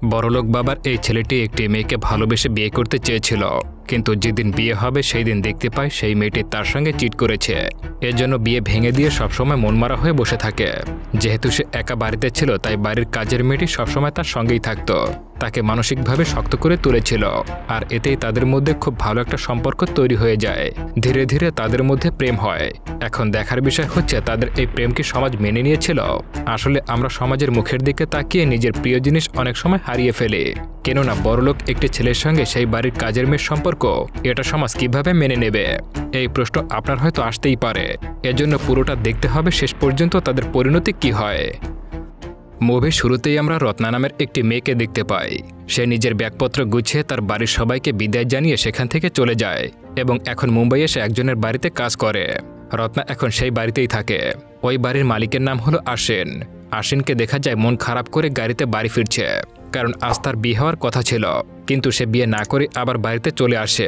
বড়লোক বাবার এই ছেলেটি একটি মেয়েকে ভালোবেসে বিয়ে করতে চেয়েছিল, কিন্তু যেদিন বিয়ে হবে সেই দিন দেখতে পায় সেই মেয়েটি তার সঙ্গে চিট করেছে। এজন্য বিয়ে ভেঙে দিয়ে সবসময় মনমারা হয়ে বসে থাকে। যেহেতু সে একা বাড়িতে ছিল, তাই বাড়ির কাজের মেয়েটি সবসময় তার সঙ্গেই থাকতো, তাকে মানসিকভাবে শক্ত করে তুলেছিল। আর এতেই তাদের মধ্যে খুব ভালো একটা সম্পর্ক তৈরি হয়ে যায়। ধীরে ধীরে তাদের মধ্যে প্রেম হয়। এখন দেখার বিষয় হচ্ছে তাদের এই প্রেম কি সমাজ মেনে নিয়েছিল? আসলে আমরা সমাজের মুখের দিকে তাকিয়ে নিজের প্রিয় জিনিস অনেক সময় হারিয়ে ফেলি। কেননা বড়লোক একটি ছেলের সঙ্গে সেই বাড়ির কাজের মেয়ের সম্পর্ক, এটা সমাজ কিভাবে মেনে নেবে? এই প্রশ্ন আপনার হয়তো আসতেই পারে। এজন্য পুরোটা দেখতে হবে শেষ পর্যন্ত তাদের পরিণতি কি হয়। মুভির শুরুতেই আমরা রত্না নামের একটি মেয়েকে দেখতে পাই। সে নিজের ব্যাগপত্র গুছিয়ে তার বাড়ির সবাইকে বিদায় জানিয়ে সেখান থেকে চলে যায় এবং এখন মুম্বাই এসে একজনের বাড়িতে কাজ করে। রত্না এখন সেই বাড়িতেই থাকে। ওই বাড়ির মালিকের নাম হলো আশ্বিন। আশ্বিনকে দেখা যায় মন খারাপ করে গাড়িতে বাড়ি ফিরছে, কারণ আজ তার বিয়ে হওয়ার কথা ছিল, কিন্তু সে বিয়ে না করে আবার বাড়িতে চলে আসে।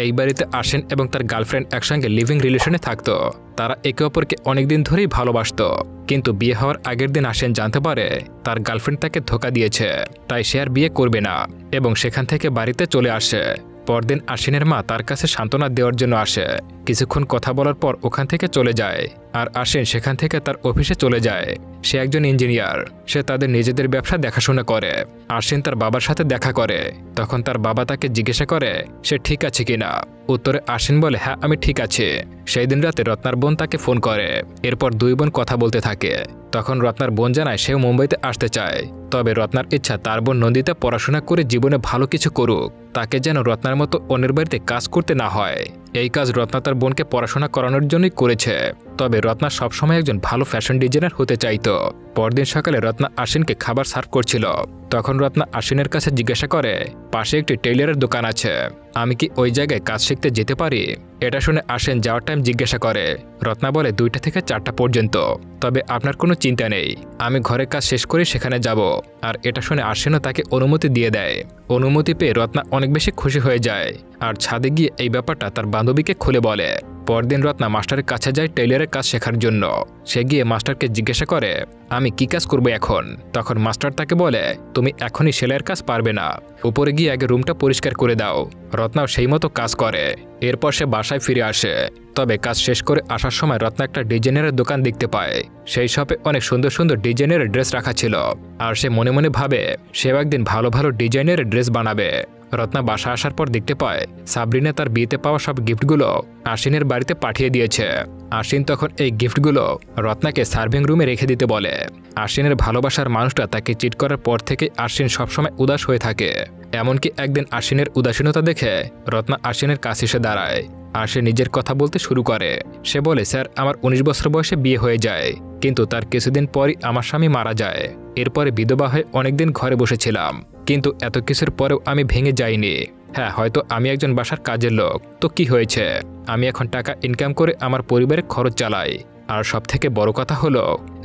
এই বাড়িতে আশ্বিন এবং তার গার্লফ্রেন্ড একসঙ্গে লিভিং রিলেশনে থাকতো। তারা একে অপরকে অনেকদিন ধরেই ভালোবাসত, কিন্তু বিয়ে হওয়ার আগের দিন আশ্বিন জানতে পারে তার গার্লফ্রেন্ড তাকে ধোঁকা দিয়েছে, তাই সে আর বিয়ে করবে না এবং সেখান থেকে বাড়িতে চলে আসে। পরদিন আশ্বিনের মা তার কাছে সান্ত্বনা দেওয়ার জন্য আসে। কিছুক্ষণ কথা বলার পর ওখান থেকে চলে যায়, আর আশ্বিন সেখান থেকে তার অফিসে চলে যায়। সে একজন ইঞ্জিনিয়ার, সে তাদের নিজেদের ব্যবসা দেখাশোনা করে। আশ্বিন তার বাবার সাথে দেখা করে, তখন তার বাবা তাকে জিজ্ঞাসা করে সে ঠিক আছে কিনা। উত্তরে আশ্বিন বলে হ্যাঁ আমি ঠিক আছি। সেই দিন রাতে রত্নার বোন তাকে ফোন করে। এরপর দুই বোন কথা বলতে থাকে। তখন রত্নার বোন জানায় সেও মুম্বাইতে আসতে চায়, তবে রত্নার ইচ্ছা তার বোন নন্দিতা পড়াশোনা করে জীবনে ভালো কিছু করুক, তাকে যেন রত্নার মতো অন্যের বাড়িতে কাজ করতে না হয়। এই কাজ রত্না তার বোনকে পড়াশোনা করানোর জন্যই করেছে। তবে রত্না সবসময় একজন ভালো ফ্যাশন ডিজাইনার হতে চাইতো। পরদিন সকালে রত্না আশ্বিনকে খাবার সার্ভ করছিল। তখন রত্না আশ্বিনের কাছে জিজ্ঞাসা করে পাশে একটি টেইলারের দোকান আছে, আমি কি ওই জায়গায় কাজ শিখতে যেতে পারি? এটা শুনে আশ্বিন যাওয়ার টাইম জিজ্ঞাসা করে। রত্না বলে 2টা থেকে 4টা পর্যন্ত, তবে আপনার কোনো চিন্তা নেই, আমি ঘরে কাজ শেষ করে সেখানে যাব। আর এটা শুনে আশ্বিনও তাকে অনুমতি দিয়ে দেয়। অনুমতি পেয়ে রত্না অনেক বেশি খুশি হয়ে যায়, আর ছাদে গিয়ে এই ব্যাপারটা তার বান্ধবীকে খুলে বলে। পরদিন রত্না মাস্টারের কাছে যায় টেইলারের কাজ শেখার জন্য। সে গিয়ে মাস্টারকে জিজ্ঞাসা করে আমি কি কাজ করবো এখন? তখন মাস্টার তাকে বলে তুমি এখনই সেলাইয়ের কাজ পারবে না, উপরে গিয়ে আগে রুমটা পরিষ্কার করে দাও। রত্নাও সেই মতো কাজ করে। এরপর সে বাসায় ফিরে আসে। তবে কাজ শেষ করে আসার সময় রত্না একটা ডিজাইনারের দোকান দেখতে পায়। সেই শপে অনেক সুন্দর সুন্দর ডিজাইনের ড্রেস রাখা ছিল, আর সে মনে মনে ভাবে সেও একদিন ভালো ভালো ডিজাইনের ড্রেস বানাবে। রত্না বাসা আসার পর দেখতে পায় সাবরিনা তার বিয়েতে পাওয়া সব গিফটগুলো আশ্বিনের বাড়িতে পাঠিয়ে দিয়েছে। আশ্বিন তখন এই গিফটগুলো রত্নাকে সার্ভিং রুমে রেখে দিতে বলে। আশ্বিনের ভালোবাসার মানুষটা তাকে চিট করার পর থেকে আশ্বিন সবসময় উদাস হয়ে থাকে। এমনকি একদিন আশ্বিনের উদাসীনতা দেখে রত্না আশ্বিনের কাছে এসে দাঁড়ায়। আর সে নিজের কথা বলতে শুরু করে। সে বলে স্যার আমার 19 বছর বয়সে বিয়ে হয়ে যায়, কিন্তু তার কিছুদিন পরই আমার স্বামী মারা যায়। এরপরে বিধবা হয়ে অনেকদিন ঘরে বসেছিলাম, কিন্তু এত কিছুর পরেও আমি ভেঙে যাইনি। হ্যাঁ হয়তো আমি একজন বাসার কাজের লোক, তো কি হয়েছে, আমি এখন টাকা ইনকাম করে আমার পরিবারের খরচ চালাই। আর সবথেকে বড় কথা হলো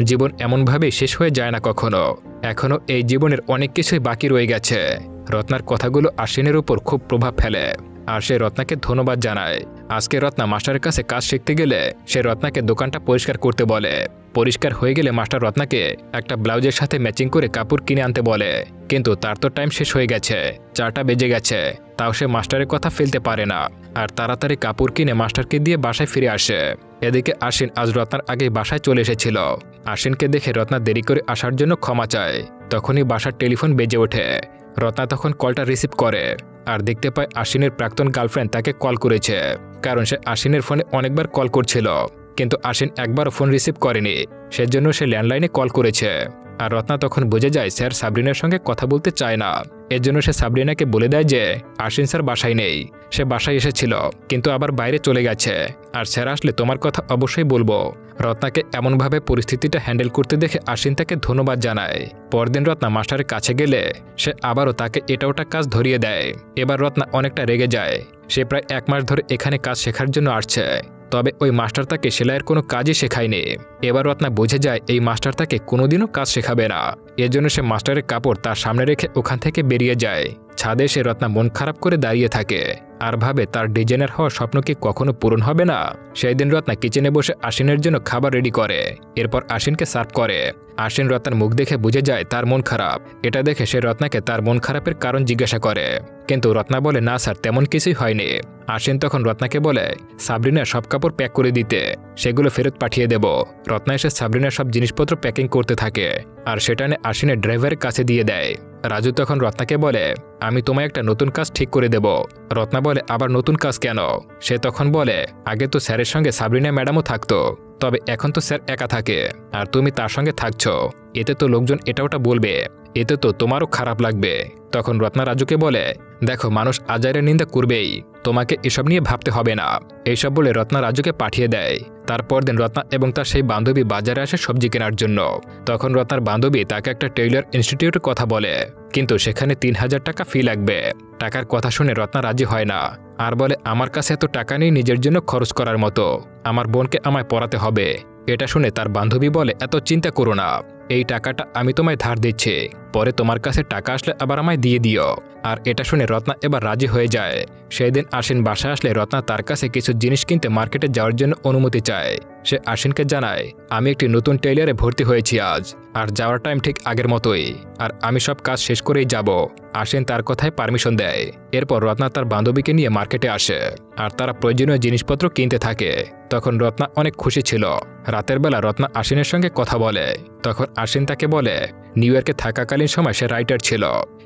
জীবন এমনভাবেই শেষ হয়ে যায় না কখনো, এখনও এই জীবনের অনেক কিছুই বাকি রয়ে গেছে। রত্নার কথাগুলো আশ্বিনের উপর খুব প্রভাব ফেলে, আর সে রত্নাকে ধন্যবাদ জানায়। আজকে রত্না মাস্টারের কাছে কাজ শিখতে গেলে সে রত্নাকে দোকানটা পরিষ্কার করতে বলে। পরিষ্কার হয়ে গেলে মাস্টার রত্নাকে একটা ব্লাউজের সাথে ম্যাচিং করে কাপড় কিনে আনতে বলে, কিন্তু তার তো টাইম শেষ হয়ে গেছে, 4টা বেজে গেছে, তাও সে মাস্টারের কথা ফেলতে পারে না, আর তাড়াতাড়ি কাপড় কিনে মাস্টারকে দিয়ে বাসায় ফিরে আসে। এদিকে আশ্বিন আজ রত্নার আগেই বাসায় চলে এসেছিল। আশ্বিনকে দেখে রত্না দেরি করে আসার জন্য ক্ষমা চায়। তখনই বাসার টেলিফোন বেজে ওঠে। রত্না তখন কলটা রিসিভ করে, আর দেখতে পায় আশ্বিনের প্রাক্তন গার্লফ্রেন্ড তাকে কল করেছে, কারণ সে আশ্বিনের ফোনে অনেকবার কল করছিল, কিন্তু আশ্বিন একবারও ফোন রিসিভ করেনি, সেজন্য সে ল্যান্ডলাইনে কল করেছে। আর রত্না তখন বুঝে যায় স্যার সাবরিনার সঙ্গে কথা বলতে চায় না। এর জন্য সে সাবরিনাকে বলে দেয় যে আশ্বিন স্যার বাসায় নেই, সে বাসায় এসেছিল কিন্তু আবার বাইরে চলে গেছে, আর স্যার আসলে তোমার কথা অবশ্যই বলবো। রত্নাকে এমনভাবে পরিস্থিতিটা হ্যান্ডেল করতে দেখে আশ্বিন তাকে ধন্যবাদ জানায়। পরদিন রত্না মাস্টারের কাছে গেলে সে আবারও তাকে এটা ওটা কাজ ধরিয়ে দেয়। এবার রত্না অনেকটা রেগে যায়। সে প্রায় 1 মাস ধরে এখানে কাজ শেখার জন্য আসছে, তবে ওই মাস্টার তাকে সেলাইয়ের কোনো কাজই শেখায়নি। এবার রত্না বুঝে যায় এই মাস্টার তাকে কোনোদিনও কাজ শেখাবে না। এর জন্য সে মাস্টারের কাপড় তার সামনে রেখে ওখান থেকে বেরিয়ে যায়। ছাদে এসে রত্না মন খারাপ করে দাঁড়িয়ে থাকে আর ভাবে তার ডিজাইনার হওয়ার স্বপ্ন কি কখনো পূরণ হবে না। সেই দিন রত্না কিচেনে বসে আশ্বিনের জন্য খাবার রেডি করে, এরপর আশ্বিনকে সার্ভ করে। আশ্বিন রত্নার মুখ দেখে বুঝে যায় তার মন খারাপ। এটা দেখে সে রত্নাকে তার মন খারাপের কারণ জিজ্ঞাসা করে, কিন্তু রত্না বলে না স্যার, তেমন কিছুই হয়নি। আশ্বিন তখন রত্নাকে বলে সাবরিনা সব কাপড় প্যাক করে দিতে, সেগুলো ফেরত পাঠিয়ে দেব। রত্না এসে সাবরিনার সব জিনিসপত্র প্যাকিং করতে থাকে আর সেটা নিয়ে আশ্বিনের ড্রাইভারের কাছে দিয়ে দেয়। রাজু তখন রত্নাকে বলে আমি তোমায় একটা নতুন কাজ ঠিক করে দেব। রত্না বলে আবার নতুন কাজ কেন? সে তখন বলে আগে তো স্যারের সঙ্গে সাবরিনা ম্যাডামও থাকতো, তবে এখন তো স্যার একা থাকে আর তুমি তার সঙ্গে থাকছো, এতে তো লোকজন এটা ওটা বলবে, এতে তো তোমারও খারাপ লাগবে। তখন রত্না রাজুকে বলে দেখো, মানুষ আজাইরের নিন্দা করবেই, তোমাকে এসব নিয়ে ভাবতে হবে না। এইসব বলে রত্না রাজুকে পাঠিয়ে দেয়। তারপর দিন রত্না এবং তার সেই বান্ধবী বাজারে আসে সবজি কেনার জন্য। তখন রত্নার বান্ধবী তাকে একটা টেইলর ইনস্টিটিউটের কথা বলে, কিন্তু সেখানে ৩,০০০ টাকা ফি লাগবে। টাকার কথা শুনে রত্না রাজি হয় না আর বলে আমার কাছে এত টাকা নেই নিজের জন্য খরচ করার মতো, আমার বোনকে আমায় পড়াতে হবে। এটা শুনে তার বান্ধবী বলে এত চিন্তা করো না, এই টাকাটা আমি তোমায় ধার দিচ্ছি, পরে তোমার কাছে টাকা আসলে আবার আমায় দিয়ে দিও। আর এটা শুনে রত্না এবার রাজি হয়ে যায়। সেই দিন আশ্বিন বাসায় আসলে রত্না তার কাছে কিছু জিনিস কিনতে মার্কেটে যাওয়ার জন্য অনুমতি চায়। সে আশ্বিনকে জানায় আমি একটি নতুন টেইলারে ভর্তি হয়েছি আজ, আর যাওয়ার টাইম ঠিক আগের মতোই, আর আমি সব কাজ শেষ করেই যাব। আশ্বিন তার কথায় পারমিশন দেয়। এরপর রত্না তার বান্ধবীকে নিয়ে মার্কেটে আসে আর তারা প্রয়োজনীয় জিনিসপত্র কিনতে থাকে। তখন রত্না অনেক খুশি ছিল। রাতের বেলা রত্না আশ্বিনের সঙ্গে কথা বলে। তখন আশ্বিন তাকে বলে নিউ ইয়র্কে থাকাকালীন সময় সে রাইটার ছিল,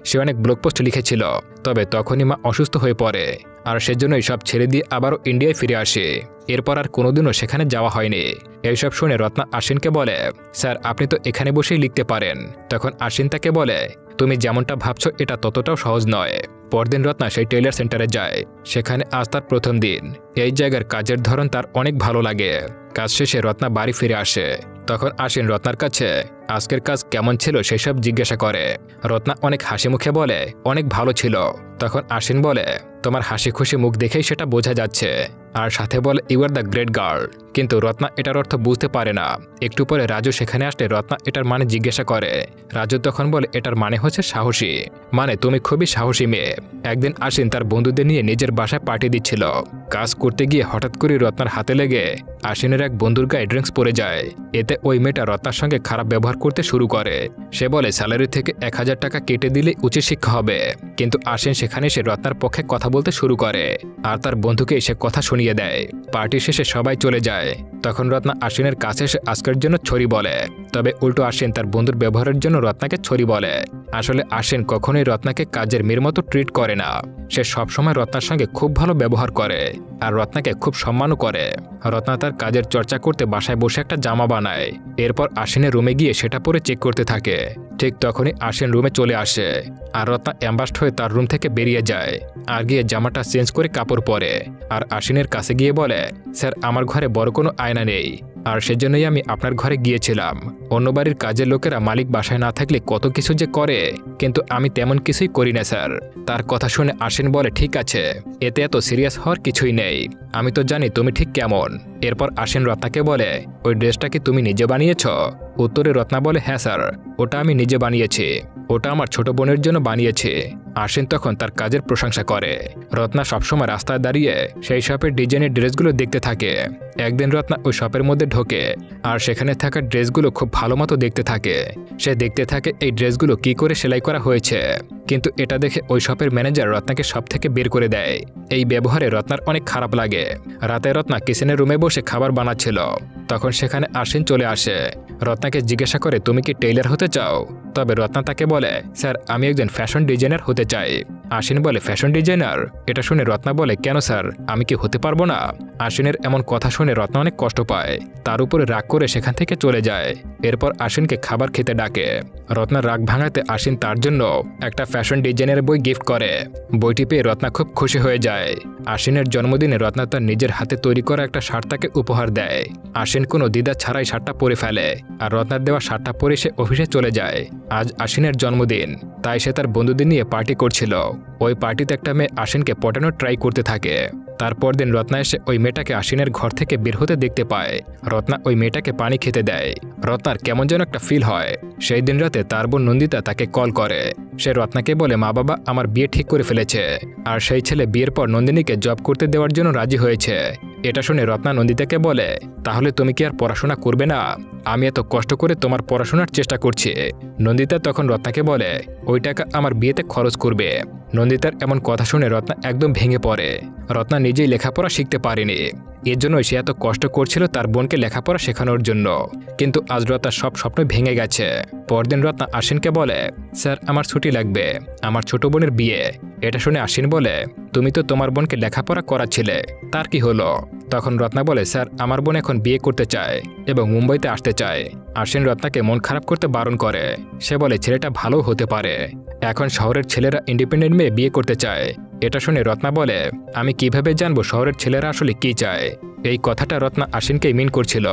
সে অনেক ব্লগ পোস্ট লিখেছিল, তবে তখনই মা অসুস্থ হয়ে পড়ে আর সেজন্যই সব ছেড়ে দিয়ে আবারও ইন্ডিয়ায় ফিরে আসে। এরপর আর কোনোদিনও সেখানে যাওয়া হয়নি। এইসব শুনে রত্না আশ্বিনকে বলে স্যার, আপনি তো এখানে বসেই লিখতে পারেন। তখন আশ্বিন তাকে বলে তুমি যেমনটা ভাবছো এটা ততটাও সহজ নয়। পরদিন রত্না সেই টেইলার সেন্টারে যায়। সেখানে আজ তার প্রথম দিন। এই জায়গার কাজের ধরন তার অনেক ভালো লাগে। কাজ শেষে রত্না বাড়ি ফিরে আসে। তখন আশ্বিন রত্নার কাছে আজকের কাজ কেমন ছিল সেসব জিজ্ঞাসা করে। রত্না অনেক হাসি মুখে বলে অনেক ভালো ছিল। তখন আশ্বিন বলে তোমার হাসি খুশি মুখ দেখেই সেটা বোঝা যাচ্ছে, আর সাথে বলে you are the great girl. কিন্তু রত্না এটার অর্থ বুঝতে পারে না। একটু পরে রাজু সেখানে আসলে রত্না এটার মানে জিজ্ঞাসা করে। রাজু তখন বলে এটার মানে হচ্ছে সাহসী, মানে তুমি খুবই সাহসী মেয়ে। একদিন আশ্বিন তার বন্ধুদের নিয়ে নিজের বাসায় পার্টি দিচ্ছিল। কাজ করতে গিয়ে হঠাৎ করে রত্নার হাতে লেগে আশ্বিনের এক বন্ধুর গায়ে ড্রিঙ্কস পড়ে যায়। এতে ওই মেয়েটা রত্নার সঙ্গে খারাপ ব্যবহার করতে শুরু করে। সে বলে স্যালারি থেকে ১,০০০ টাকা কেটে দিলে উচিত শিক্ষা হবে। কিন্তু আশ্বিন সেখানে সে রত্নার পক্ষে কথা বলতে শুরু করে আর তার বন্ধুকে সে কথা শুনিয়ে দেয়। পার্টি শেষে সবাই চলে যায়। তখন রত্না আশ্বিনের কাছে এসে আজকের জন্য ছড়ি বলে, তবে উল্টো আশ্বিন তার বন্ধুর ব্যবহারের জন্য রত্নাকে ছড়ি বলে। আসলে আশ্বিন কখনোই রত্নাকে কাজের মেয়ের মতো ট্রিট করে না। সে সবসময় রত্নার সঙ্গে খুব ভালো ব্যবহার করে আর রত্নাকে খুব সম্মানও করে। রত্না তার কাজের চর্চা করতে বাসায় বসে একটা জামা বানায়। এরপর আশ্বিনের রুমে গিয়ে সেটা পরে চেক করতে থাকে। ঠিক তখনই আশ্বিন রুমে চলে আসে আর রত্না অ্যাম্বাস্ট হয়ে তার রুম থেকে বেরিয়ে যায় আর গিয়ে জামাটা চেঞ্জ করে কাপড় পরে। আর আশ্বিনের কাছে গিয়ে বলে স্যার, আমার ঘরে বড় কোনো আয়না নেই আর সেজন্যই আমি আপনার ঘরে গিয়েছিলাম। অন্য বাড়ির কাজের লোকেরা মালিক বাসায় না থাকলে কত কিছু যে করে, কিন্তু আমি তেমন কিছুই করি না স্যার। তার কথা শুনে আশ্বিন বলে ঠিক আছে, এতে এত সিরিয়াস হওয়ার কিছুই নেই, আমি তো জানি তুমি ঠিক কেমন। এরপর আশ্বিন রত্নাকে বলে ওই ড্রেসটা কি তুমি নিজে বানিয়েছ? উত্তরে রত্না বলে হ্যাঁ স্যার, ওটা আমি নিজে বানিয়েছি, ওটা আমার ছোট বোনের জন্য বানিয়েছি। আশ্বিন তখন তার কাজের প্রশংসা করে। রত্না সবসময় রাস্তায় দাঁড়িয়ে সেই শপের ডিজাইনের ড্রেসগুলো দেখতে থাকে। একদিন রত্না ওই শপের মধ্যে ঢোকে আর সেখানে থাকা ড্রেসগুলো খুব ভালো মতো দেখতে থাকে। সে দেখতে থাকে এই ড্রেসগুলো কি করে সেলাই করা হয়েছে, কিন্তু এটা দেখে ওই শপের ম্যানেজার রত্নাকে সব থেকে বের করে দেয়। এই ব্যবহারে রত্নার অনেক খারাপ লাগে। রাতে রত্না কিচেনের রুমে বসে খাবার বানাচ্ছিল। তখন সেখানে আশ্বিন চলে আসে। রত্নাকে জিজ্ঞাসা করে তুমি কি টেইলার হতে চাও? তবে রত্না তাকে বলে স্যার, আমি একজন ফ্যাশন ডিজাইনার হতে চাই। আশ্বিন বলে ফ্যাশন ডিজাইনার? এটা শুনে রত্না বলে কেন স্যার, আমি কি হতে পারবো না? আশ্বিনের এমন কথা শুনে রত্না অনেক কষ্ট পায়। তার উপরে রাগ করে সেখান থেকে চলে যায়। এরপর আশ্বিনকে খাবার খেতে ডাকে। রত্নার রাগ ভাঙাতে আশ্বিন তার জন্য একটা ফ্যাশন ডিজাইনের বই গিফট করে। বইটি পেয়ে রত্না খুব খুশি হয়ে যায়। আশ্বিনের জন্মদিনে রত্না তার নিজের হাতে তৈরি করা একটা শার্ট তাকে উপহার দেয়। আশ্বিন কোনো দ্বিধা ছাড়াই শার্টটা পরে ফেলে আর রত্নার দেওয়া শার্টটা পরে সে অফিসে চলে যায়। আজ আশ্বিনের জন্মদিন, তাই সে তার বন্ধুদের নিয়ে পার্টি করছিল। ওই পার্টিতে একটা মেয়ে আশ্বিনকে পটানোর ট্রাই করতে থাকে। তারপর দিন রত্না এসে ওই মেয়েটাকে আশ্বিনের ঘর থেকে বের হতে দেখতে পায়। রত্না ওই মেয়েটাকে পানি খেতে দেয়। রত্নার কেমন যেন একটা ফিল হয়। সেই দিন রাতে তার বোন নন্দিতা তাকে কল করে। সে রত্নাকে বলে, মা বাবা আমার বিয়ে ঠিক করে ফেলেছে, আর সেই ছেলে বিয়ের পর নন্দিনীকে জব করতে দেওয়ার জন্য রাজি হয়েছে। এটা শুনে রত্না নন্দিতাকে বলে, তাহলে তুমি কি আর পড়াশোনা করবে না? আমি এত কষ্ট করে তোমার পড়াশোনার চেষ্টা করছি। নন্দিতা তখন রত্নাকে বলে, ওই টাকা আমার বিয়েতে খরচ করবে। নন্দিতার এমন কথা শুনে রত্না একদম ভেঙে পড়ে। রত্না নিজেই লেখাপড়া শিখতে পারেনি, এর জন্যই সে এত কষ্ট করছিল তার বোনকে লেখাপড়া শেখানোর জন্য। কিন্তু আজ রত্নার সব স্বপ্ন ভেঙে গেছে। পরদিন রত্না আশ্বিনকে বলে, স্যার আমার ছুটি লাগবে, আমার ছোট বোনের বিয়ে। এটা শুনে আশ্বিন বলে, তুমি তো তোমার বোনকে লেখাপড়া করাচ্ছিলে, তার কি হলো? তখন রত্না বলে, স্যার আমার বোন এখন বিয়ে করতে চায় এবং মুম্বাইতে আসতে চায়। আশ্বিন রত্নাকে মন খারাপ করতে বারণ করে। সে বলে, ছেলেটা ভালো হতে পারে, এখন শহরের ছেলেরা ইন্ডিপেন্ডেন্ট মেয়ে বিয়ে করতে চায়। এটা শুনে রত্না বলে, আমি কিভাবে জানবো শহরের ছেলেরা আসলে কি চায়? এই কথাটা রত্না আশ্বিনকেই মিন করছিল।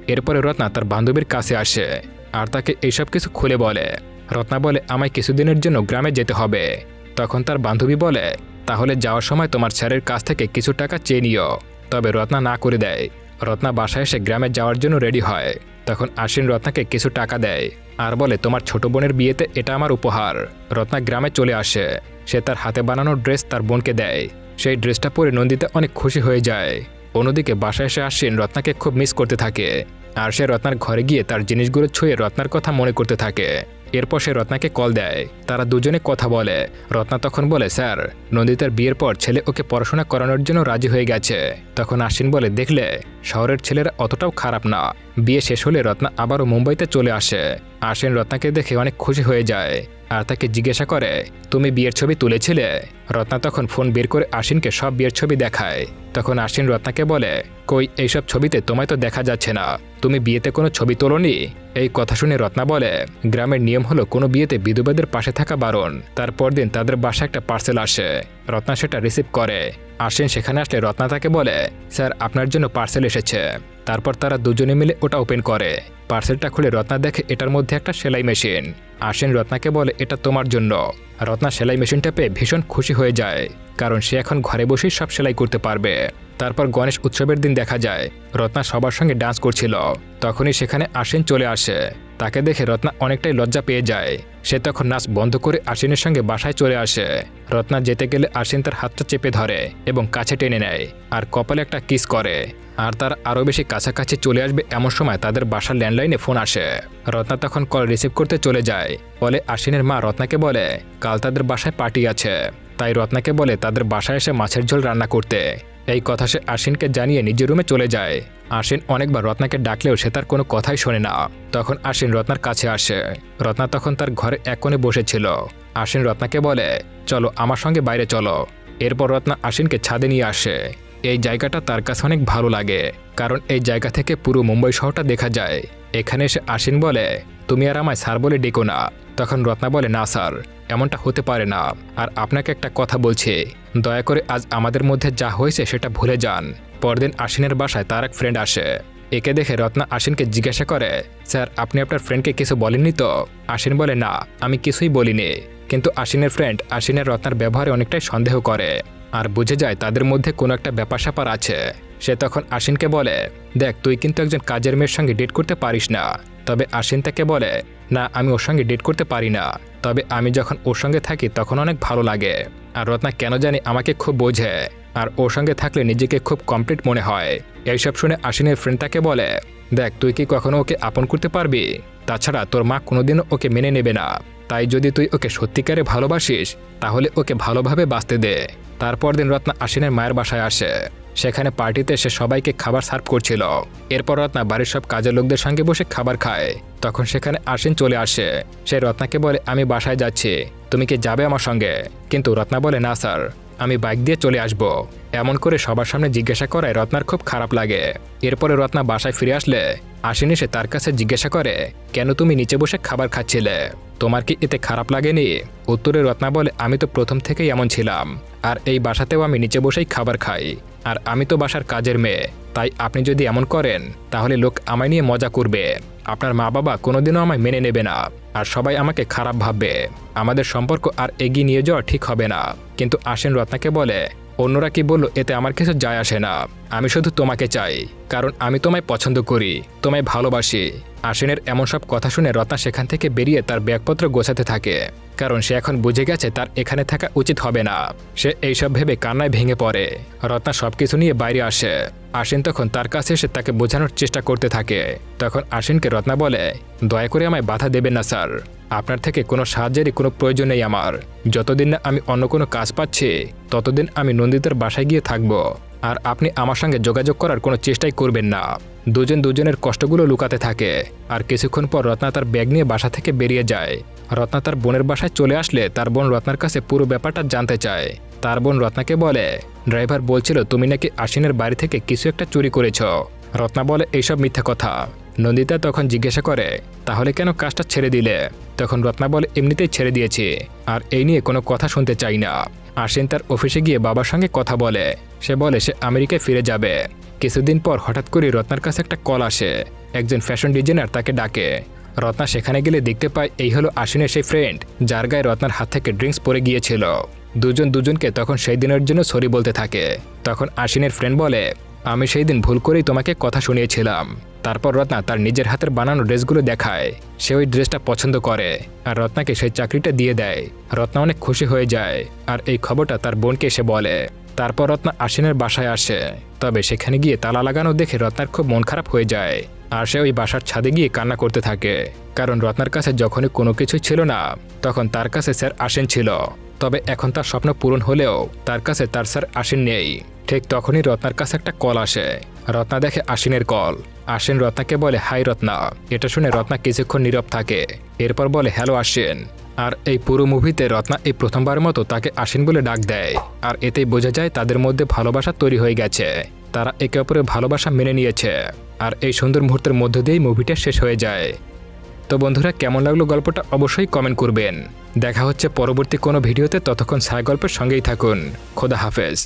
এরপরে রত্না তার বান্ধবীর কাছে আসে আর তাকে এইসব কিছু খুলে বলে। রত্না বলে, আমায় কিছুদিনের জন্য গ্রামে যেতে হবে। তখন তার বান্ধবী বলে, তাহলে যাওয়ার সময় তোমার স্যারের কাছ থেকে কিছু টাকা চেয়ে নিও। তবে রত্না না করে দেয়। রত্না বাসায় এসে গ্রামে যাওয়ার জন্য রেডি হয়। তখন আশ্বিন রত্নাকে কিছু টাকা দেয় আর বলে, তোমার ছোট বোনের বিয়েতে এটা আমার উপহার। রত্না গ্রামে চলে আসে। সে তার হাতে বানানো ড্রেস তার বোনকে দেয়। সেই ড্রেসটা পরে নন্দিতা অনেক খুশি হয়ে যায়। অন্যদিকে বাসায় এসে আশ্বিন রত্নাকে খুব মিস করতে থাকে আর সে রত্নার ঘরে গিয়ে তার জিনিসগুলো ছুঁয়ে রত্নার কথা মনে করতে থাকে। এরপর সে রত্নাকে কল দেয়। তারা দুজনে কথা বলে। রত্না তখন বলে, স্যার নন্দিতার বিয়ের পর ছেলে ওকে পড়াশোনা করানোর জন্য রাজি হয়ে গেছে। তখন আশ্বিন বলে, দেখলে শহরের ছেলেরা অতটাও খারাপ না। বিয়ে শেষ হলে রত্না আবারও মুম্বাইতে চলে আসে। আশ্বিন রত্নাকে দেখে অনেক খুশি হয়ে যায় আর তাকে জিজ্ঞাসা করে, তুমি বিয়ের ছবি তুলেছিলে? রত্না তখন ফোন বের করে আশ্বিনকে সব বিয়ের ছবি দেখায়। তখন আশ্বিন রত্নাকে বলে, কই এইসব ছবিতে তোমায় তো দেখা যাচ্ছে না, তুমি বিয়েতে কোনো ছবি তোলোনি? এই কথা শুনে রত্না বলে, গ্রামের নিয়ম হলো কোনো বিয়েতে বিধবাদের পাশে থাকা বারণ। তারপর দিন তাদের বাসায় একটা পার্সেল আসে। রত্না সেটা রিসিভ করে। আশ্বিন সেখানে আসলে রত্না তাকে বলে, স্যার আপনার জন্য পার্সেল এসেছে। তারপর তারা দুজনে মিলে ওটা ওপেন করে। পার্সেলটা খুলে রত্না দেখে এটার মধ্যে একটা সেলাই মেশিন। আশ্বিন রত্নাকে বলে, এটা তোমার জন্য। রত্না সেলাই মেশিনটা পেয়ে ভীষণ খুশি হয়ে যায়, কারণ সে এখন ঘরে বসেই সব সেলাই করতে পারবে। তারপর গণেশ উৎসবের দিন দেখা যায় রত্না সবার সঙ্গে ডান্স করছিল। তখনই সেখানে আশ্বিন চলে আসে। তাকে দেখে রত্না অনেকটাই লজ্জা পেয়ে যায়। সে তখন নাচ বন্ধ করে আশ্বিনের সঙ্গে বাসায় চলে আসে। রত্না যেতে গেলে আশ্বিন তার হাতটা চেপে ধরে এবং কাছে টেনে নেয় আর কপালে একটা কিস করে। আর তার আরও বেশি কাছাকাছি চলে আসবে এমন সময় তাদের বাসার ল্যান্ডলাইনে ফোন আসে। রত্না তখন কল রিসিভ করতে চলে যায়। বলে আশ্বিনের মা রত্নাকে বলে, কাল তাদের বাসায় পার্টি আছে, তাই রত্নাকে বলে তাদের বাসায় এসে মাছের ঝোল রান্না করতে। এই কথা সে আশ্বিনকে জানিয়ে নিজের রুমে চলে যায়। আশ্বিন অনেকবার রত্নাকে ডাকলেও সে তার কোনো কথাই শোনে না। তখন আশ্বিন রত্নার কাছে আসে। রত্না তখন তার ঘরে এক কোণে বসেছিল। আশ্বিন রত্নাকে বলে, চলো আমার সঙ্গে বাইরে চলো। এরপর রত্না আশ্বিনকে ছাদে নিয়ে আসে। এই জায়গাটা তার কাছে অনেক ভালো লাগে, কারণ এই জায়গা থেকে পুরো মুম্বাই শহরটা দেখা যায়। এখানে এসে আশ্বিন বলে, তুমি আর আমায় স্যার বলে ডেকো না। তখন রত্না বলে, না স্যার, এমনটা হতে পারে না। আর আপনাকে একটা কথা বলছি, দয়া করে আজ আমাদের মধ্যে যা হয়েছে সেটা ভুলে যান। পরদিন আশ্বিনের বাসায় তার এক ফ্রেন্ড আসে। একে দেখে রত্না আশ্বিনকে জিজ্ঞাসা করে, স্যার আপনি আপনার ফ্রেন্ডকে কিছু বলেননি তো? আশ্বিন বলে, না আমি কিছুই বলিনি। কিন্তু আশ্বিনের ফ্রেন্ড আশ্বিনের রত্নার ব্যবহারে অনেকটাই সন্দেহ করে আর বুঝে যায় তাদের মধ্যে কোনো একটা ব্যাপার স্যাপার আছে। সে তখন আশ্বিনকে বলে, দেখ তুই কিন্তু একজন কাজের মেয়ের সঙ্গে ডেট করতে পারিস না। তবে আশ্বিন তাকে বলে, না আমি ওর সঙ্গে ডেট করতে পারি না, তবে আমি যখন ওর সঙ্গে থাকি তখন অনেক ভালো লাগে। আর রত্না কেন জানি আমাকে খুব বোঝে আর ওর সঙ্গে থাকলে নিজেকে খুব কমপ্লিট মনে হয়। এইসব শুনে আশ্বিনের ফ্রেন্ড তাকে বলে, দেখ তুই কি কখনো ওকে আপন করতে পারবি? তাছাড়া তোর মা কোনোদিনও ওকে মেনে নেবে না। তাই যদি তুই ওকে সত্যিকারে ভালোবাসিস তাহলে ওকে ভালোভাবে বাঁচতে দে। তারপর দিন রত্না আশ্বিনের মায়ের বাসায় আসে। সেখানে পার্টিতে সে সবাইকে খাবার সার্ভ করছিল। এরপর রত্না বাড়ির সব কাজের লোকদের সঙ্গে বসে খাবার খায়। তখন সেখানে আশ্বিন চলে আসে। সে রত্নাকে বলে, আমি বাসায় যাচ্ছি, তুমি কি যাবে আমার সঙ্গে? কিন্তু রত্না বলে, না স্যার, আমি বাইক দিয়ে চলে আসব। এমন করে সবার সামনে জিজ্ঞাসা করায় রত্নার খুব খারাপ লাগে। এরপরে রত্না বাসায় ফিরে আসলে আশ্বিন এসে তার কাছে জিজ্ঞাসা করে, কেন তুমি নিচে বসে খাবার খাচ্ছিলে? তোমার কি এতে খারাপ লাগেনি? উত্তরে রত্না বলে, আমি তো প্রথম থেকেই এমন ছিলাম আর এই বাসাতেও আমি নিচে বসেই খাবার খাই। আর আমি তো বাসার কাজের মেয়ে, তাই আপনি যদি এমন করেন তাহলে লোক আমায় নিয়ে মজা করবে। আপনার মা বাবা কোনোদিনও আমায় মেনে নেবে না, আর সবাই আমাকে খারাপ ভাববে। আমাদের সম্পর্ক আর এগিয়ে নিয়ে যাওয়া ঠিক হবে না। কিন্তু আশিন রত্নাকে বলে, অন্যরা কি বললো এতে আমার কিছু যায় আসে না, আমি শুধু তোমাকে চাই, কারণ আমি তোমায় পছন্দ করি, তোমায় ভালোবাসি। আশিনের এমন সব কথা শুনে রত্না সেখান থেকে বেরিয়ে তার ব্যাগপত্র গোছাতে থাকে, কারণ সে এখন বুঝে গেছে তার এখানে থাকা উচিত হবে না। সে এইসব ভেবে কান্নায় ভেঙে পড়ে। রত্না সবকিছু নিয়ে বাইরে আসে। আশিন তখন তার কাছে এসে তাকে বোঝানোর চেষ্টা করতে থাকে। তখন আশিনকে রত্না বলে, দয়া করে আমায় বাধা দেবেন না স্যার, আপনার থেকে কোনো সাহায্যেরই কোনো প্রয়োজন নেই আমার। যতদিন না আমি অন্য কোনো কাজ পাচ্ছি ততদিন আমি নন্দিতার বাসায় গিয়ে থাকব, আর আপনি আমার সঙ্গে যোগাযোগ করার কোনো চেষ্টাই করবেন না। দুজনের কষ্টগুলো লুকাতে থাকে। আর কিছুক্ষণ পর রত্না তার ব্যাগ নিয়ে বাসা থেকে বেরিয়ে যায়। রত্না তার বোনের বাসায় চলে আসলে তার বোন রত্নার কাছে পুরো ব্যাপারটা জানতে চায়। তার বোন রত্নাকে বলে, ড্রাইভার বলছিল তুমি নাকি আশিনের বাড়ি থেকে কিছু একটা চুরি করেছ। রত্না বলে, এইসব মিথ্যা কথা। নন্দিতা তখন জিজ্ঞাসা করে, তাহলে কেন কাজটা ছেড়ে দিলে? তখন রত্না বলে, এমনিতেই ছেড়ে দিয়েছি, আর এই নিয়ে কোনো কথা শুনতে চাই না। আশিন তার অফিসে গিয়ে বাবার সঙ্গে কথা বলে। সে বলে সে আমেরিকায় ফিরে যাবে। কিছুদিন পর হঠাৎ করে রত্নার কাছে একটা কল আসে। একজন ফ্যাশন ডিজাইনার তাকে ডাকে। রত্না সেখানে গেলে দেখতে পায় এই হলো আশিনের সেই ফ্রেন্ড, যার গায়ে রত্নার হাত থেকে ড্রিঙ্কস পড়ে গিয়েছিল। দুজনকে তখন সেই দিনের জন্য সরি বলতে থাকে। তখন আশিনের ফ্রেন্ড বলে, আমি সেই দিন ভুল করেই তোমাকে কথা শুনিয়েছিলাম। তারপর রত্না তার নিজের হাতের বানানো ড্রেসগুলো দেখায়। সে ওই ড্রেসটা পছন্দ করে আর রত্নাকে সেই চাকরিটা দিয়ে দেয়। রত্না অনেক খুশি হয়ে যায় আর এই খবরটা তার বোনকে এসে বলে। তারপর রত্না আশিনের বাসায় আসে। তবে সেখানে গিয়ে তালা লাগানো দেখে রত্নার খুব মন খারাপ হয়ে যায়। আর সে ওই বাসার ছাদে গিয়ে কান্না করতে থাকে, কারণ রত্নার কাছে যখনই কোনো কিছুই ছিল না তখন তার কাছে স্যার আশিন ছিল। তবে এখন তার স্বপ্ন পূরণ হলেও তার কাছে তার স্যার আশিন নেই। ঠিক তখনই রত্নার কাছে একটা কল আসে। রত্না দেখে আশিনের কল। আশিন রত্নাকে বলে, হাই রত্না। এটা শুনে রত্না কিছুক্ষণ নীরব থাকে। এরপর বলে, হ্যালো আশিন। আর এই পুরো মুভিতে রত্না এই প্রথমবার মতো তাকে আশিন বলে ডাক দেয়। আর এতেই বোঝা যায় তাদের মধ্যে ভালোবাসা তৈরি হয়ে গেছে। তারা একে অপরের ভালোবাসা মেনে নিয়েছে। আর এই সুন্দর মুহূর্তের মধ্য দিয়েই মুভিটা শেষ হয়ে যায়। তো বন্ধুরা, কেমন লাগলো গল্পটা অবশ্যই কমেন্ট করবেন। দেখা হচ্ছে পরবর্তী কোনো ভিডিওতে। ততক্ষণ ছায়া গল্পের সঙ্গেই থাকুন। খোদা হাফেজ।